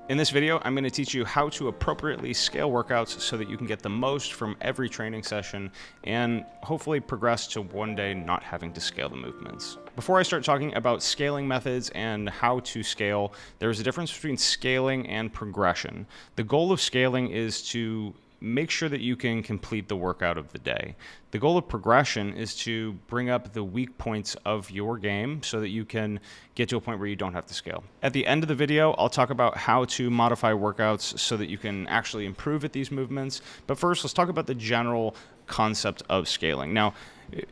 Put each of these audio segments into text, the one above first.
In this video, I'm going to teach you how to appropriately scale workouts so that you can get the most from every training session and hopefully progress to one day not having to scale the movements. Before I start talking about scaling methods and how to scale, there's a difference between scaling and progression. The goal of scaling is to make sure that you can complete the workout of the day. The goal of progression is to bring up the weak points of your game so that you can get to a point where you don't have to scale. At the end of the video, I'll talk about how to modify workouts so that you can actually improve at these movements. But first, let's talk about the general concept of scaling. Now,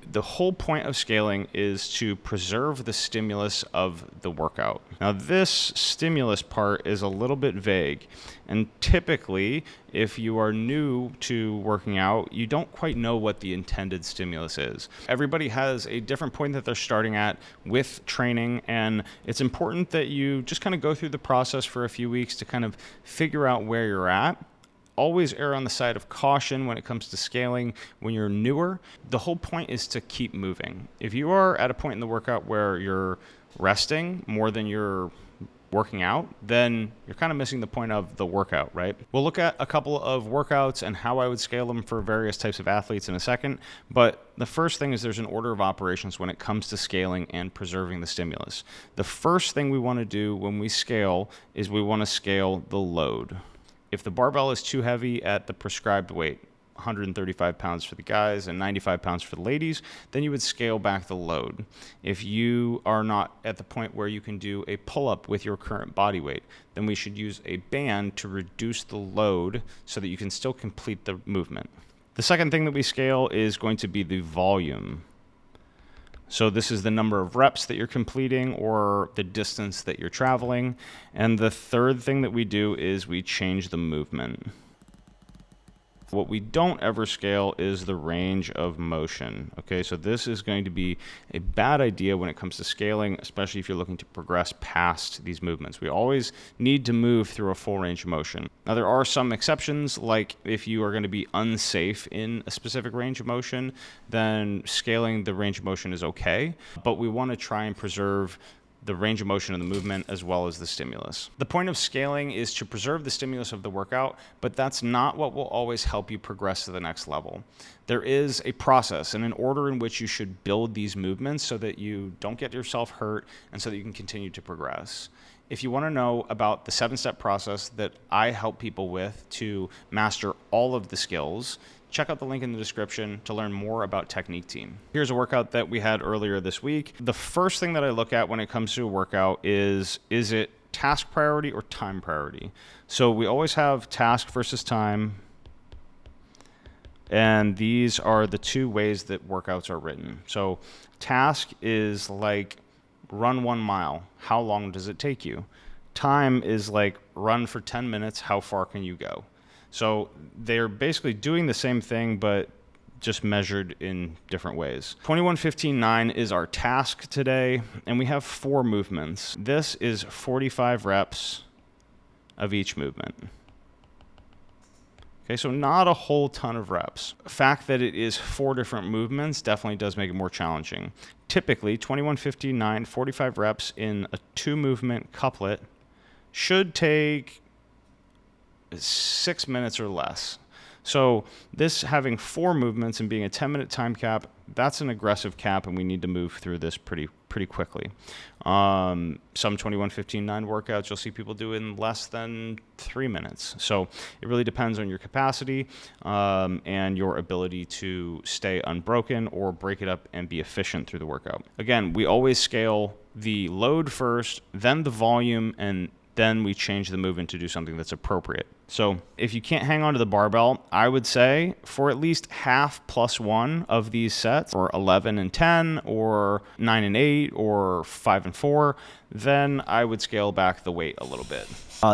the whole point of scaling is to preserve the stimulus of the workout. Now, this stimulus part is a little bit vague, and typically, if you are new to working out, you don't quite know what the intended stimulus is. Everybody has a different point that they're starting at with training, and it's important that you just kind of go through the process for a few weeks to kind of figure out where you're at. Always err on the side of caution when it comes to scaling when you're newer. The whole point is to keep moving. If you are at a point in the workout where you're resting more than you're working out, then you're kind of missing the point of the workout, right? We'll look at a couple of workouts and how I would scale them for various types of athletes in a second. But the first thing is there's an order of operations when it comes to scaling and preserving the stimulus. The first thing we want to do when we scale is we want to scale the load. If the barbell is too heavy at the prescribed weight, 135 pounds for the guys and 95 pounds for the ladies, then you would scale back the load. If you are not at the point where you can do a pull-up with your current body weight, then we should use a band to reduce the load so that you can still complete the movement. The second thing that we scale is going to be the volume. So this is the number of reps that you're completing or the distance that you're traveling. And the third thing that we do is we change the movement. What we don't ever scale is the range of motion. Okay, so this is going to be a bad idea when it comes to scaling, especially if you're looking to progress past these movements. We always need to move through a full range of motion. Now, there are some exceptions, like if you are going to be unsafe in a specific range of motion, then scaling the range of motion is okay, but we want to try and preserve the range of motion of the movement as well as the stimulus. The point of scaling is to preserve the stimulus of the workout, but that's not what will always help you progress to the next level. There is a process and an order in which you should build these movements so that you don't get yourself hurt and so that you can continue to progress. If you want to know about the 7-step process that I help people with to master all of the skills, check out the link in the description to learn more about Technique Team. Here's a workout that we had earlier this week. The first thing that I look at when it comes to a workout is it task priority or time priority? So we always have task versus time. And these are the two ways that workouts are written. So task is like run 1 mile. How long does it take you? Time is like run for 10 minutes. How far can you go? So they're basically doing the same thing, but just measured in different ways. 21-15-9 is our task today, and we have 4 movements. This is 45 reps of each movement. Okay, so not a whole ton of reps. The fact that it is 4 different movements definitely does make it more challenging. Typically, 21-15-9, 45 reps in a 2-movement couplet should take 6 minutes or less. So this having 4 movements and being a 10-minute time cap, that's an aggressive cap, and we need to move through this pretty quickly. Some 21-15-9 workouts you'll see people do in less than 3 minutes. So it really depends on your capacity and your ability to stay unbroken or break it up and be efficient through the workout. Again, we always scale the load first, then the volume, and then we change the movement to do something that's appropriate. So if you can't hang on to the barbell, I would say for at least half plus 1 of these sets, or 11 and 10, or 9 and 8, or 5 and 4, then I would scale back the weight a little bit.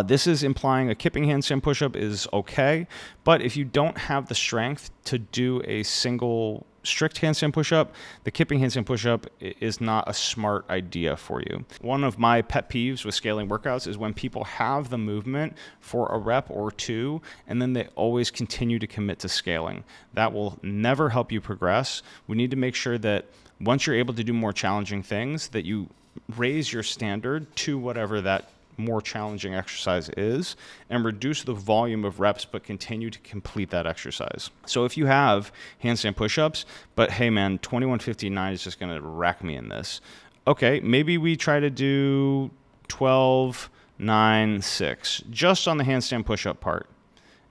This is implying a kipping handstand push-up is okay, but if you don't have the strength to do a single strict handstand push-up, the kipping handstand push-up is not a smart idea for you. One of my pet peeves with scaling workouts is when people have the movement for a rep or 2, and then they always continue to commit to scaling. That will never help you progress. We need to make sure that once you're able to do more challenging things, that you raise your standard to whatever that more challenging exercise is, and reduce the volume of reps, but continue to complete that exercise. So if you have handstand push-ups, but hey man, 2159 is just going to wreck me in this. Okay, maybe we try to do 12, 9, 6, just on the handstand push-up part.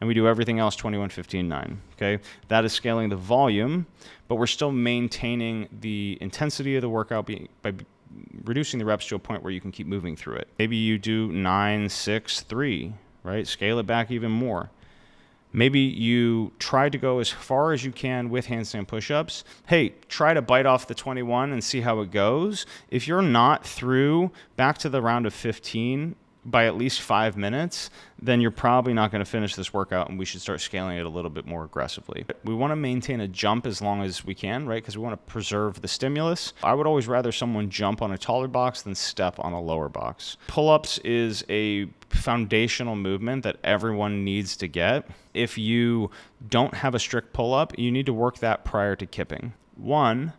And we do everything else 21, 15, 9. Okay, that is scaling the volume, but we're still maintaining the intensity of the workout by reducing the reps to a point where you can keep moving through it. Maybe you do 9, 6, 3, right? Scale it back even more. Maybe you try to go as far as you can with handstand push-ups. Hey, try to bite off the 21 and see how it goes. If you're not through back to the round of 15 by at least 5 minutes, then you're probably not going to finish this workout, and we should start scaling it a little bit more aggressively. We want to maintain a jump as long as we can, right? Because we want to preserve the stimulus. I would always rather someone jump on a taller box than step on a lower box. Pull-ups is a foundational movement that everyone needs to get. If you don't have a strict pull-up, you need to work that prior to kipping. One,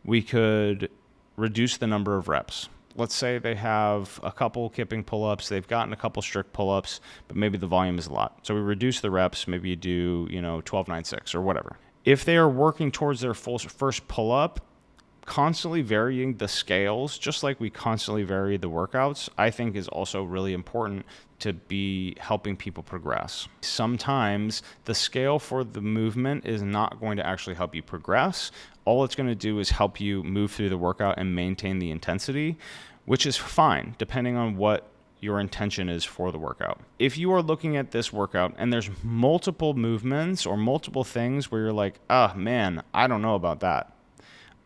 we could reduce the number of reps. Let's say they have a couple kipping pull-ups, they've gotten a couple strict pull-ups, but maybe the volume is a lot. So we reduce the reps, maybe you do, 12, 9, 6 or whatever. If they are working towards their first pull-up, constantly varying the scales, just like we constantly vary the workouts, I think is also really important to be helping people progress. Sometimes the scale for the movement is not going to actually help you progress. All it's going to do is help you move through the workout and maintain the intensity, which is fine depending on what your intention is for the workout. If you are looking at this workout and there's multiple movements or multiple things where you're like, man, I don't know about that.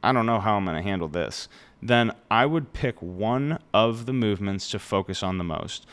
I don't know how I'm going to handle this. Then I would pick one of the movements to focus on the most.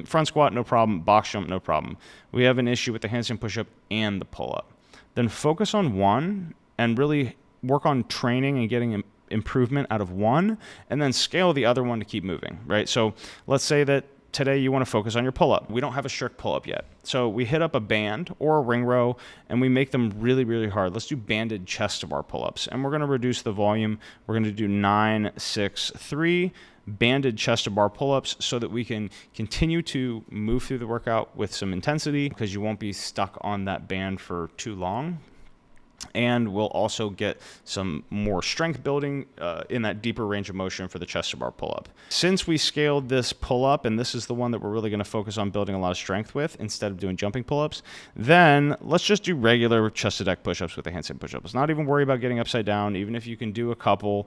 Front squat, no problem. Box jump, no problem. We have an issue with the handstand push-up and the pull-up. Then focus on one and really work on training and getting improvement out of one, and then scale the other one to keep moving, right? So let's say that today you want to focus on your pull-up. We don't have a strict pull-up yet. So we hit up a band or a ring row and we make them really, really hard. Let's do banded chest to bar pull-ups. And we're going to reduce the volume. We're going to do 9, 6, 3 banded chest to bar pull-ups so that we can continue to move through the workout with some intensity, because you won't be stuck on that band for too long. And we'll also get some more strength building in that deeper range of motion for the chest to bar pull-up. Since we scaled this pull-up, and this is the one that we're really going to focus on building a lot of strength with instead of doing jumping pull-ups, then let's just do regular chest to deck push-ups with the handstand push-up. Let's not even worry about getting upside down. Even if you can do a couple,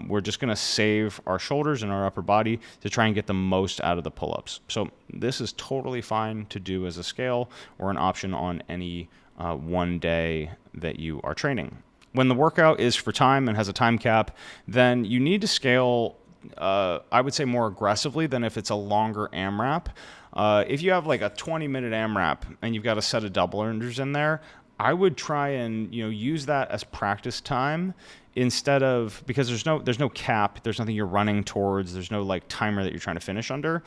we're just going to save our shoulders and our upper body to try and get the most out of the pull-ups. So this is totally fine to do as a scale or an option on any one day that you are training. When the workout is for time and has a time cap, then you need to scale, I would say, more aggressively than if it's a longer AMRAP. If you have like a 20-minute AMRAP and you've got a set of double unders in there, I would try and use that as practice time instead of, because there's no cap, there's nothing you're running towards, there's no like timer that you're trying to finish under.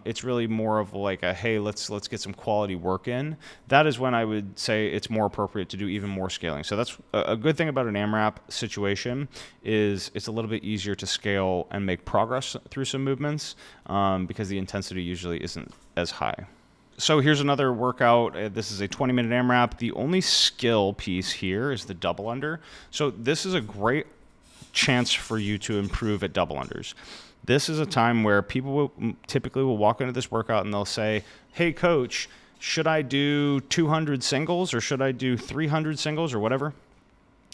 It's really more of like a, hey, let's get some quality work in. That is when I would say it's more appropriate to do even more scaling. So that's a good thing about an AMRAP situation, is it's a little bit easier to scale and make progress through some movements because the intensity usually isn't as high. So here's another workout. This is a 20-minute AMRAP. The only skill piece here is the double under. So this is a great chance for you to improve at double unders. This is a time where people typically will walk into this workout and they'll say, hey, coach, should I do 200 singles or should I do 300 singles or whatever?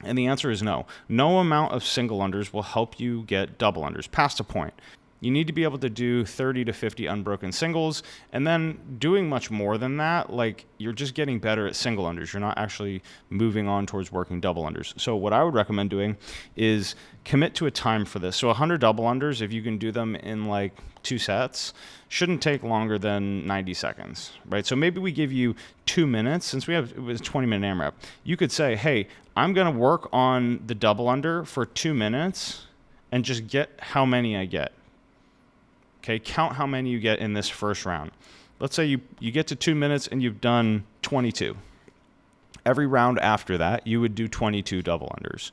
And the answer is no. No amount of single unders will help you get double unders past a point. You need to be able to do 30 to 50 unbroken singles, and then doing much more than that, like you're just getting better at single unders. You're not actually moving on towards working double unders. So what I would recommend doing is commit to a time for this. So 100 double unders, if you can do them in like 2 sets, shouldn't take longer than 90 seconds, right? So maybe we give you 2 minutes. Since it was a 20-minute AMRAP, you could say, hey, I'm going to work on the double under for 2 minutes and just get how many I get. Okay, count how many you get in this first round. Let's say you get to 2 minutes and you've done 22. Every round after that, you would do 22 double unders.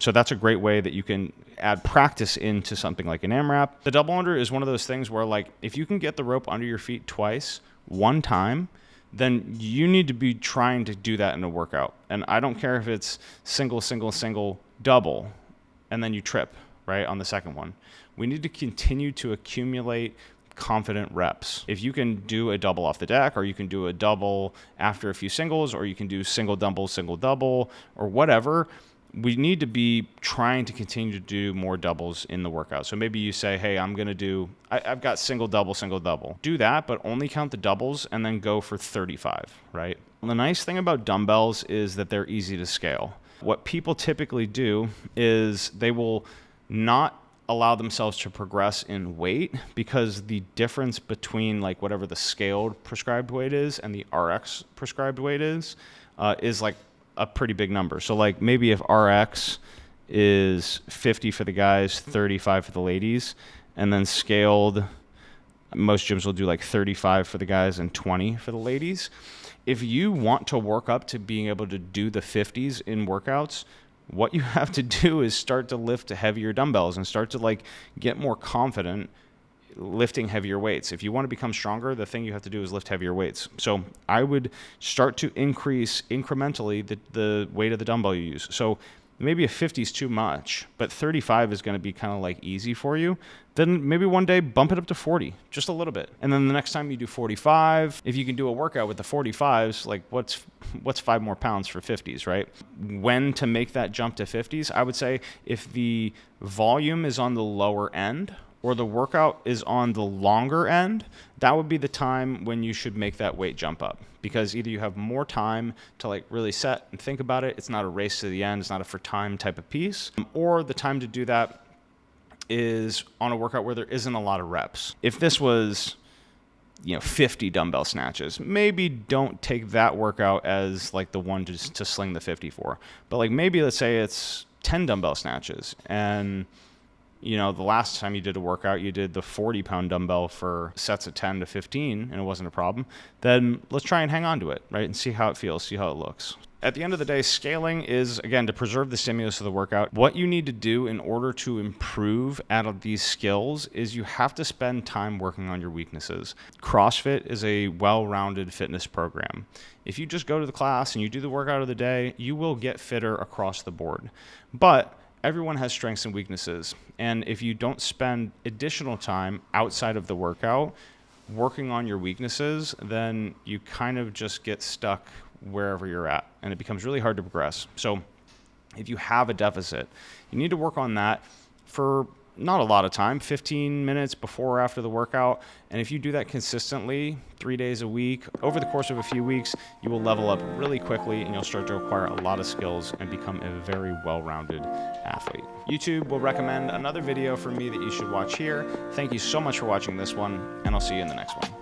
So that's a great way that you can add practice into something like an AMRAP. The double under is one of those things where, like, if you can get the rope under your feet twice, one time, then you need to be trying to do that in a workout. And I don't care if it's single, single, single, double, and then you trip, right, on the second one. We need to continue to accumulate confident reps. If you can do a double off the deck, or you can do a double after a few singles, or you can do single double, or whatever, we need to be trying to continue to do more doubles in the workout. So maybe you say, hey, I've got single double. Do that, but only count the doubles and then go for 35, right? The nice thing about dumbbells is that they're easy to scale. What people typically do is they will not allow themselves to progress in weight, because the difference between like whatever the scaled prescribed weight is and the RX prescribed weight is like a pretty big number. So like maybe if RX is 50 for the guys, 35 for the ladies, and then scaled, most gyms will do like 35 for the guys and 20 for the ladies. If you want to work up to being able to do the 50s in workouts, what you have to do is start to lift heavier dumbbells and start to like get more confident lifting heavier weights. If you want to become stronger, the thing you have to do is lift heavier weights. So I would start to increase incrementally the weight of the dumbbell you use. So maybe a 50 is too much, but 35 is going to be kind of like easy for you. Then maybe one day bump it up to 40, just a little bit. And then the next time you do 45, if you can do a workout with the 45s, like what's 5 more pounds for 50s, right? When to make that jump to 50s? I would say if the volume is on the lower end or the workout is on the longer end, that would be the time when you should make that weight jump up. Because either you have more time to like really set and think about it, it's not a race to the end, it's not a for time type of piece, or the time to do that is on a workout where there isn't a lot of reps. If this was 50 dumbbell snatches, maybe don't take that workout as like the one to sling the 50 for. But like maybe let's say it's 10 dumbbell snatches, and the last time you did a workout, you did the 40-pound dumbbell for sets of 10 to 15, and it wasn't a problem, then let's try and hang on to it, right, and see how it feels, see how it looks. At the end of the day, scaling is, again, to preserve the stimulus of the workout. What you need to do in order to improve at these skills is you have to spend time working on your weaknesses. CrossFit is a well-rounded fitness program. If you just go to the class and you do the workout of the day, you will get fitter across the board. But everyone has strengths and weaknesses, and if you don't spend additional time outside of the workout working on your weaknesses, then you kind of just get stuck wherever you're at, and it becomes really hard to progress. So if you have a deficit, you need to work on that for not a lot of time, 15 minutes before or after the workout. And if you do that consistently 3 days a week, over the course of a few weeks, you will level up really quickly and you'll start to acquire a lot of skills and become a very well-rounded athlete. YouTube will recommend another video for me that you should watch here. Thank you so much for watching this one, and I'll see you in the next one.